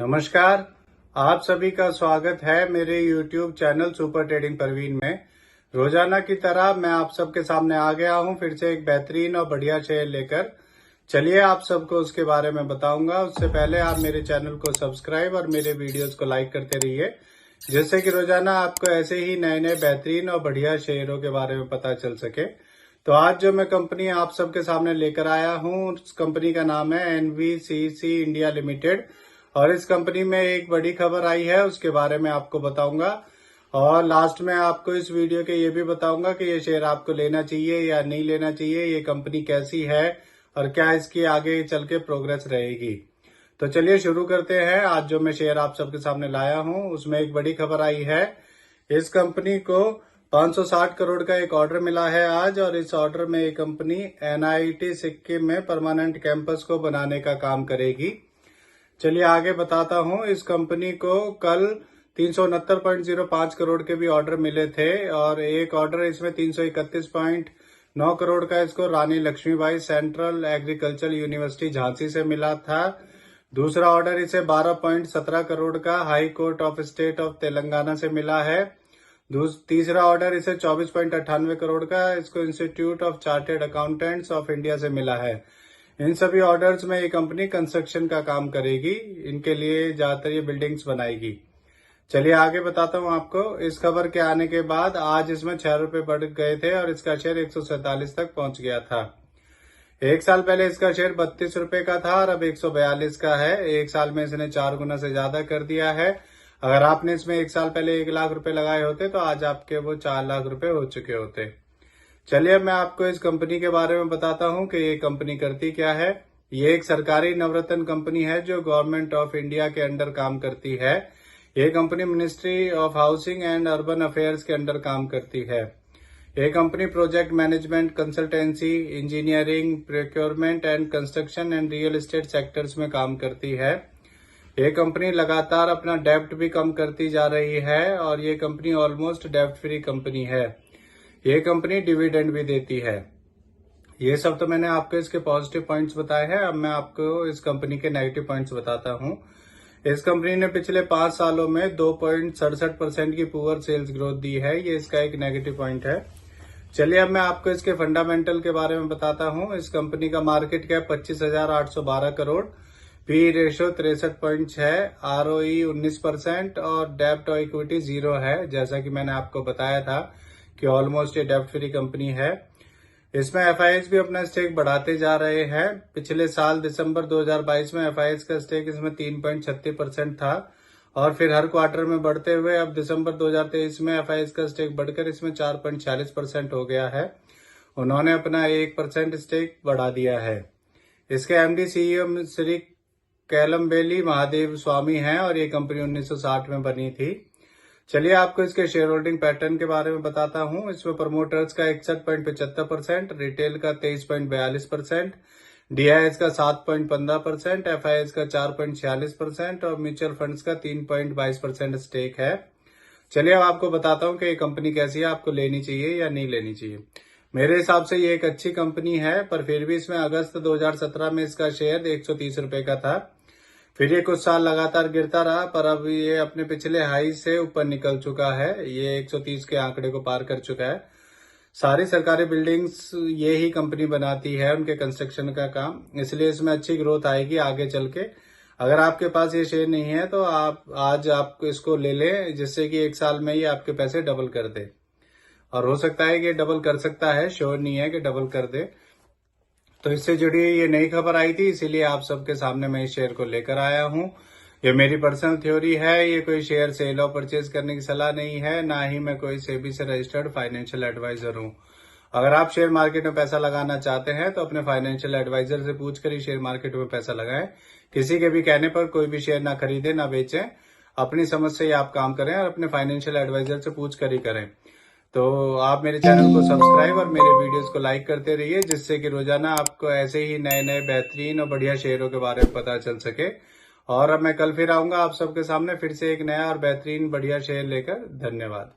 नमस्कार। आप सभी का स्वागत है मेरे YouTube channel super trading Parveen में। रोजाना की तरह मैं आप सबके सामने आ गया हूं फिर से एक बेहतरीन और बढ़िया शेयर लेकर। चलिए आप सबको उसके बारे में बताऊंगा। उससे पहले आप मेरे चैनल को सब्सक्राइब और मेरे वीडियोस को लाइक करते रहिए, जिससे कि रोजाना आपको ऐसे ही नए नए बेहतरीन और बढ़िया शेयरों के बारे में पता चल सके। तो आज जो मैं कंपनी आप सबके सामने लेकर आया हूं, उस कंपनी का नाम है NVCC इंडिया लिमिटेड। और इस कंपनी में एक बड़ी खबर आई है, उसके बारे में आपको बताऊंगा। और लास्ट में आपको इस वीडियो के ये भी बताऊंगा कि ये शेयर आपको लेना चाहिए या नहीं लेना चाहिए, ये कंपनी कैसी है और क्या इसकी आगे चल के प्रोग्रेस रहेगी। तो चलिए शुरू करते हैं। आज जो मैं शेयर आप सबके सामने लाया हूं, उसमें एक बड़ी खबर आई है। इस कंपनी को 560 करोड़ का एक ऑर्डर मिला है आज, और इस ऑर्डर में ये कंपनी NIT सिक्किम में परमानेंट कैंपस को बनाने का काम करेगी। चलिए आगे बताता हूं। इस कंपनी को कल 369.05 करोड़ के भी ऑर्डर मिले थे, और एक ऑर्डर इसमें 331.9 करोड़ का इसको Rani Lakshmibai central agriculture university Jhansi से मिला था। दूसरा ऑर्डर इसे 12.17 करोड़ का high court of state of Telangana से मिला है। तीसरा ऑर्डर इसे 24.98 करोड़ का इसको institute of chartered accountants of India से मिला है। इन सभी ऑर्डर्स में ये कंपनी कंस्ट्रक्शन का काम करेगी। इनके लिए ज्यादातर ये बिल्डिंग्स बनाएगी। चलिए आगे बताता हूँ आपको। इस खबर के आने के बाद आज इसमें 6 रुपए बढ़ गए थे और इसका शेयर 147 तक पहुंच गया था। एक साल पहले इसका शेयर 32 रुपए का था और अब 142 का है। एक साल में इसने 4 गुना से ज्यादा कर दिया है। अगर आपने इसमें एक साल पहले 1 लाख रुपए लगाए होते तो आज आपके वो 4 लाख रुपए हो चुके होते। चलिए मैं आपको इस कंपनी के बारे में बताता हूं कि ये कंपनी करती क्या है। ये एक सरकारी नवरत्न कंपनी है जो गवर्नमेंट ऑफ इंडिया के अंडर काम करती है। ये company ministry of housing and urban affairs के अंडर काम करती है। ये company project management, consultancy, engineering, procurement and construction and real estate sectors में काम करती है। ये कंपनी लगातार अपना डेब्ट भी कम करती जा रही है और ये कंपनी ऑलमोस्ट डेब्ट फ्री कंपनी है। ये कंपनी डिविडेंड भी देती है। ये सब तो मैंने आपको इसके पॉजिटिव पॉइंट्स बताए हैं। अब मैं आपको इस कंपनी के नेगेटिव पॉइंट्स बताता हूं। इस कंपनी ने पिछले 5 सालों में 2.67% की पुअर सेल्स ग्रोथ दी है। ये इसका एक नेगेटिव पॉइंट है। चलिए अब मैं आपको इसके फंडामेंटल के बारे में बताता हूं। इस कंपनी का market cap 25,812 crore, P ratio 63.6, ROE 19% और डेब्ट और इक्विटी 0 है। जैसा कि मैंने आपको बताया था कि ऑलमोस्ट ये डेब्ट फ्री कंपनी है। इसमें FIIs भी अपना स्टेक बढ़ाते जा रहे हैं। पिछले साल दिसंबर 2022 में FIIs का स्टेक इसमें 3.36% था और फिर हर क्वार्टर में बढ़ते हुए अब दिसंबर 2023 में FIIs का स्टेक बढ़कर इसमें 4.46% हो गया है। उन्होंने अपना 1% स्टेक बढ़ा दिया है। इसके MD CEO श्री कैलम्बेली महादेव स्वामी हैं और ये कंपनी 1960 में बनी थी। चलिए आपको इसके शेयर होल्डिंग पैटर्न के बारे में बताता हूं। इसमें प्रमोटर्स का 61.75%, रिटेल का 23.42%, DIS का 7.15%, FIIs का 4.46% और म्यूचुअल फंड्स का 3.22% स्टेक है। चलिए अब आपको बताता हूं कि ये कंपनी कैसी है, आपको लेनी चाहिए या नहीं लेनी चाहिए। मेरे हिसाब से ये एक अच्छी कंपनी है, पर फिर भी इसमें अगस्त 2017 में इसका शेयर 130 रुपए का था। फिर ये कुछ साल लगातार गिरता रहा, पर अब ये अपने पिछले हाई से ऊपर निकल चुका है। ये 130 के आंकड़े को पार कर चुका है। सारी सरकारी बिल्डिंग्स ये ही कंपनी बनाती है, उनके कंस्ट्रक्शन का काम, इसलिए इसमें अच्छी ग्रोथ आएगी आगे चल के। अगर आपके पास ये शेयर नहीं है तो आप इसको ले लें, जिससे कि 1 साल में ही आपके पैसे डबल कर दे। और हो सकता है कि डबल कर सकता है, श्योर नहीं है कि डबल कर दे। तो इससे जुड़ी ये नई खबर आई थी, इसीलिए आप सबके सामने मैं इस शेयर को लेकर आया हूं। ये मेरी पर्सनल थ्योरी है, ये कोई शेयर सेल और परचेज करने की सलाह नहीं है, ना ही मैं कोई सेबी से रजिस्टर्ड फाइनेंशियल एडवाइजर हूं। अगर आप शेयर मार्केट में पैसा लगाना चाहते हैं तो अपने फाइनेंशियल एडवाइजर से पूछकर ही शेयर मार्केट में पैसा लगाएं। किसी के भी कहने पर कोई भी शेयर ना खरीदें ना बेचें। अपनी समझ से ही आप काम करें और अपने फाइनेंशियल एडवाइजर से पूछ कर ही करें। तो आप मेरे चैनल को सब्सक्राइब और मेरे वीडियोस को लाइक करते रहिए, जिससे कि रोजाना आपको ऐसे ही नए नए बेहतरीन और बढ़िया शेयरों के बारे में पता चल सके। और अब मैं कल फिर आऊंगा आप सबके सामने फिर से एक नया और बेहतरीन बढ़िया शेयर लेकर। धन्यवाद।